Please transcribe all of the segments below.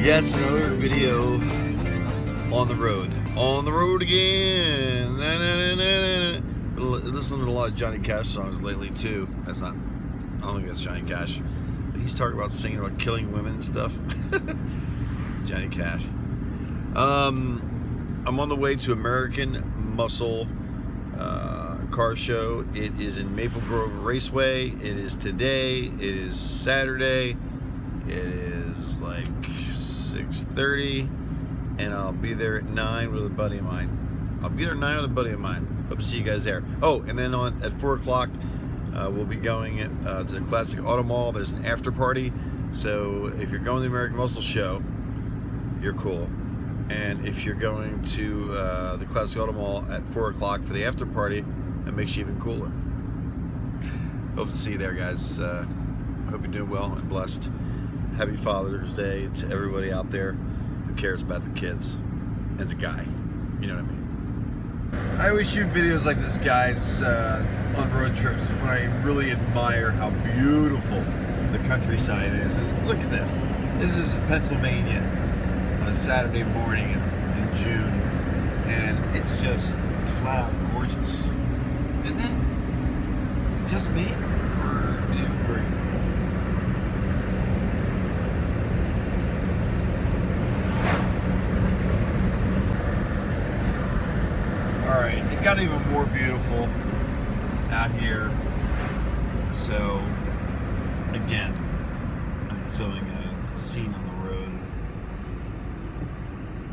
Yes, another video on the road. On the road again. Listening to a lot of Johnny Cash songs lately too. I don't think that's Johnny Cash. But he's talking about singing about killing women and stuff. Johnny Cash. I'm on the way to American Muscle car show. It is in Maple Grove Raceway. It is today. It is Saturday. It is like 6:30, and I'll be there at 9 with a buddy of mine. Hope to see you guys there. Oh, and then at 4 o'clock, we'll be going to the Classic Auto Mall. There's an after party. So if you're going to the American Muscle show, you're cool. And if you're going to the Classic Auto Mall at 4 o'clock for the after party, that makes you even cooler. Hope to see you there, guys. Hope you're doing well and blessed. Happy Father's Day to everybody out there who cares about their kids. As a guy, you know what I mean. I always shoot videos like this, guys, on road trips when I really admire how beautiful the countryside is. And look at this. This is Pennsylvania on a Saturday morning in June, and it's just flat out gorgeous, isn't it? Is it just me, or do you agree? All right, it got even more beautiful out here. So again, I'm filming a scene on the road.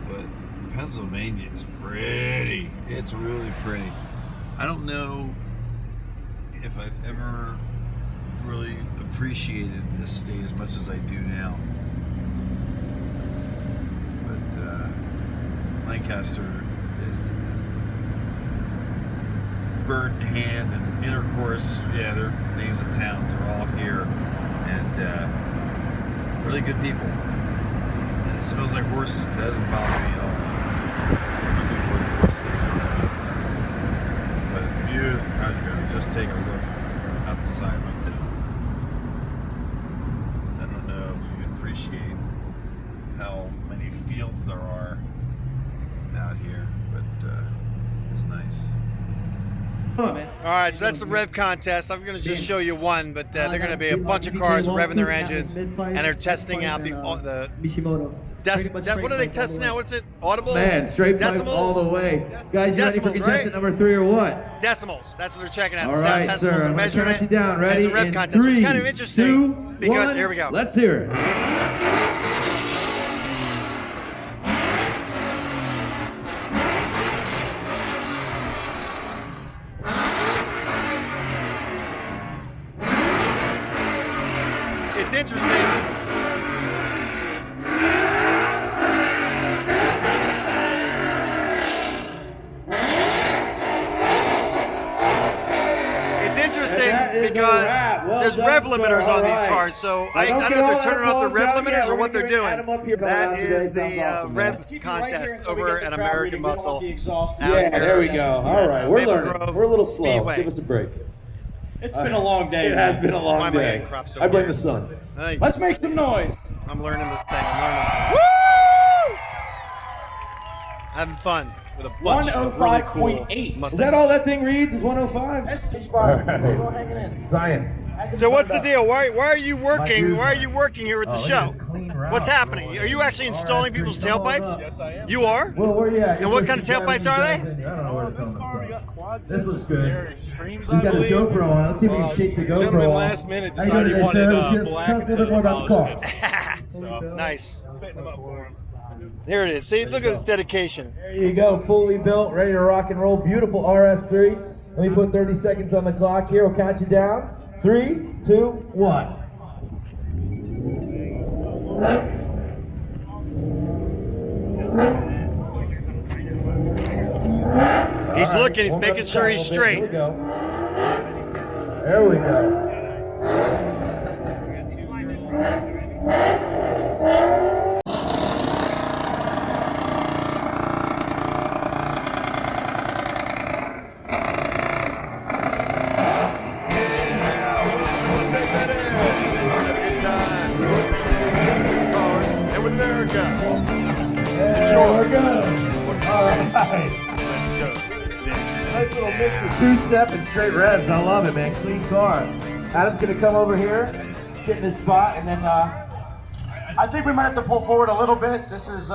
But Pennsylvania is pretty. It's really pretty. I don't know if I've ever really appreciated this state as much as I do now. But Lancaster is Bird in Hand and Intercourse. Yeah, their names of towns are all here. And really good people. It smells like horses, but that doesn't bother me at all. But beautiful country. I mean, just take a look out the side window. I don't know if you appreciate how many fields there are out here, but it's nice. All right, so that's the rev contest. I'm going to just show you one, but they're going to be a bunch of cars revving their engines, and they're testing out the what are they testing now? What's it? Audible? Man, straight pipe all the way. Guys, you ready for contestant number 3 or what? Decimals. That's what they're checking out. All right, sir. I'm going to count you down. Ready? It's a rev contest. 3, it's kind of interesting 2, because 1. Here we go. Let's hear it. It's interesting. It's interesting because there's rev limiters on these cars, so I don't know if they're turning off the rev limiters or what they're doing. That is the rev contest over at American Muscle. Yeah, there we go. All right, we're learning. We're a little slow. Speedway. Give us a break. It's been a long day. It has been a long day. I blame the sun. Let's make some noise. I'm learning this thing. Woo! Having fun with a bunch of really cool 105.8. Is that all that thing reads? Is 105? That's pitch bar. Still hanging in. Science. So what's the deal? Why are you working? Why are you working here at the show? What's happening? Are you actually installing people's tailpipes? Yes, I am. You are? Well, where you at? And what kind of tailpipes are they? I don't know where to tell them. This looks good. Extremes, He's got his GoPro on. Let's see if we can shake the GoPro Gentleman off. last minute How you doing decided he today, wanted sir? black Tell us a little bit more about the car. So, Nice. fitting them up for him. Here it is. See, look at this dedication. There you go, fully built, ready to rock and roll. Beautiful RS3. Let me put 30 seconds on the clock here. We'll count you down. 3, 2, 1. He's looking. He's making sure he's straight. Here we go. There we go. Mustang Medic. Have a good time. Cars and with American go. Hey, Enjoy. we're good. What can All you say? right. Let's go. Next. Nice little mix of two-step and straight revs. I love it, man. Clean car. Adam's gonna come over here, get in his spot, and then I think we might have to pull forward a little bit. This is